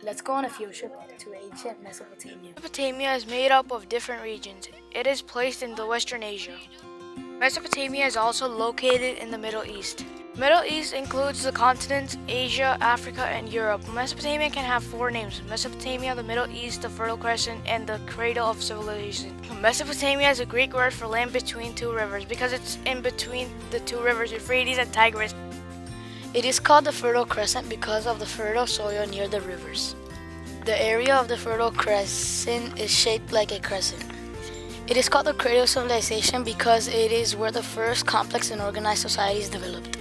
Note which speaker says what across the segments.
Speaker 1: Let's go on a field trip to ancient Mesopotamia.
Speaker 2: Mesopotamia is made up of different regions. It is placed in the Western Asia. Mesopotamia is also located in the Middle East. Middle East includes the continents Asia, Africa, and Europe. Mesopotamia can have four names: Mesopotamia, the Middle East, the Fertile Crescent, and the Cradle of Civilization. Mesopotamia is a Greek word for land between two rivers because it's in between the two rivers, Euphrates and Tigris.
Speaker 1: It is called the Fertile Crescent because of the fertile soil near the rivers. The area of the Fertile Crescent is shaped like a crescent. It is called the Cradle of Civilization because it is where the first complex and organized societies developed.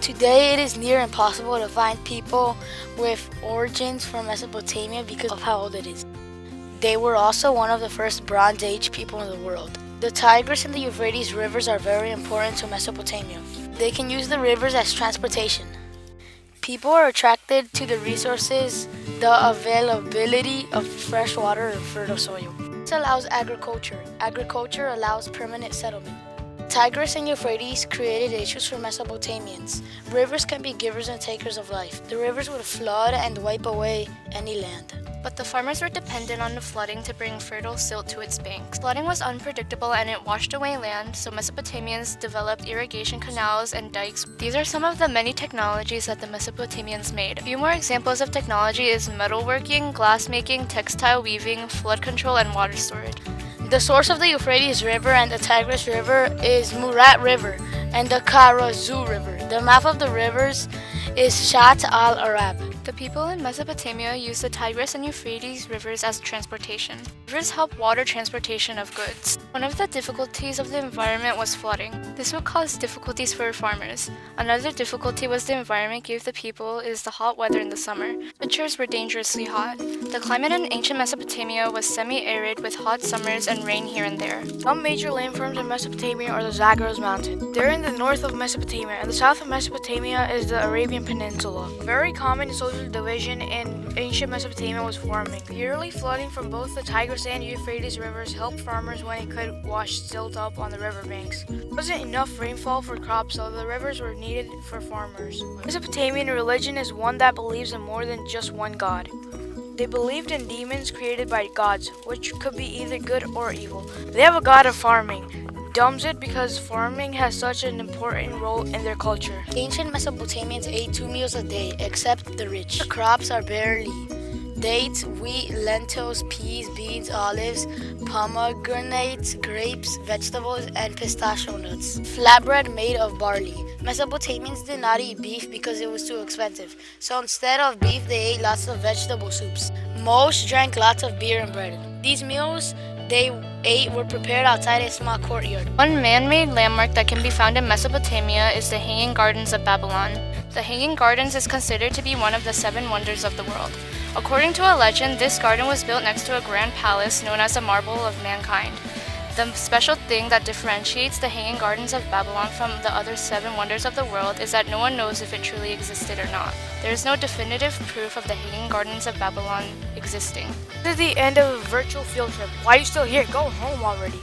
Speaker 1: Today, it is near impossible to find people with origins from Mesopotamia because of how old it is. They were also one of the first Bronze Age people in the world. The Tigris and the Euphrates rivers are very important to Mesopotamia. They can use the rivers as transportation. People are attracted to the resources, the availability of fresh water and fertile soil. This allows agriculture. Agriculture allows permanent settlement. Tigris and Euphrates created issues for Mesopotamians. Rivers can be givers and takers of life. The rivers would flood and wipe away any land.
Speaker 2: But the farmers were dependent on the flooding to bring fertile silt to its banks. Flooding was unpredictable and it washed away land, so Mesopotamians developed irrigation canals and dikes. These are some of the many technologies that the Mesopotamians made. A few more examples of technology is metalworking, glassmaking, textile weaving, flood control, and water storage.
Speaker 1: The source of the Euphrates River and the Tigris River is Murat River and the Karazu River. The mouth of the rivers is Shat al-Arab.
Speaker 2: The people in Mesopotamia used the Tigris and Euphrates rivers as transportation. Rivers help water transportation of goods. One of the difficulties of the environment was flooding. This would cause difficulties for farmers. Another difficulty was the environment gave the people is the hot weather in the summer. Temperatures were dangerously hot. The climate in ancient Mesopotamia was semi-arid with hot summers and rain here and there. Some major landforms in Mesopotamia are the Zagros Mountains. They're in the north of Mesopotamia, and the south of Mesopotamia is the Arabian Peninsula. Very common social division in ancient Mesopotamia was farming. Yearly flooding from both the Tigris and Euphrates rivers helped farmers when it could wash silt up on the riverbanks. There wasn't enough rainfall for crops, so the rivers were needed for farmers. Mesopotamian religion is one that believes in more than just one god. They believed in demons created by gods, which could be either good or evil. They have a god of farming. Dumbs it because farming has such an important role in their culture.
Speaker 1: Ancient Mesopotamians ate 2 meals a day, except the rich. The crops are barley, dates, wheat, lentils, peas, beans, olives, pomegranates, grapes, vegetables, and pistachio nuts. Flatbread made of barley. Mesopotamians did not eat beef because it was too expensive. So instead of beef, they ate lots of vegetable soups. Most drank lots of beer and bread. These meals they ate were prepared outside a small courtyard.
Speaker 2: One man-made landmark that can be found in Mesopotamia is the Hanging Gardens of Babylon. The Hanging Gardens is considered to be one of the 7 wonders of the world. According to a legend, this garden was built next to a grand palace known as the Marble of Mankind. The special thing that differentiates the Hanging Gardens of Babylon from the other 7 wonders of the world is that no one knows if it truly existed or not. There is no definitive proof of the Hanging Gardens of Babylon existing.
Speaker 1: This is the end of a virtual field trip. Why are you still here? Go home already.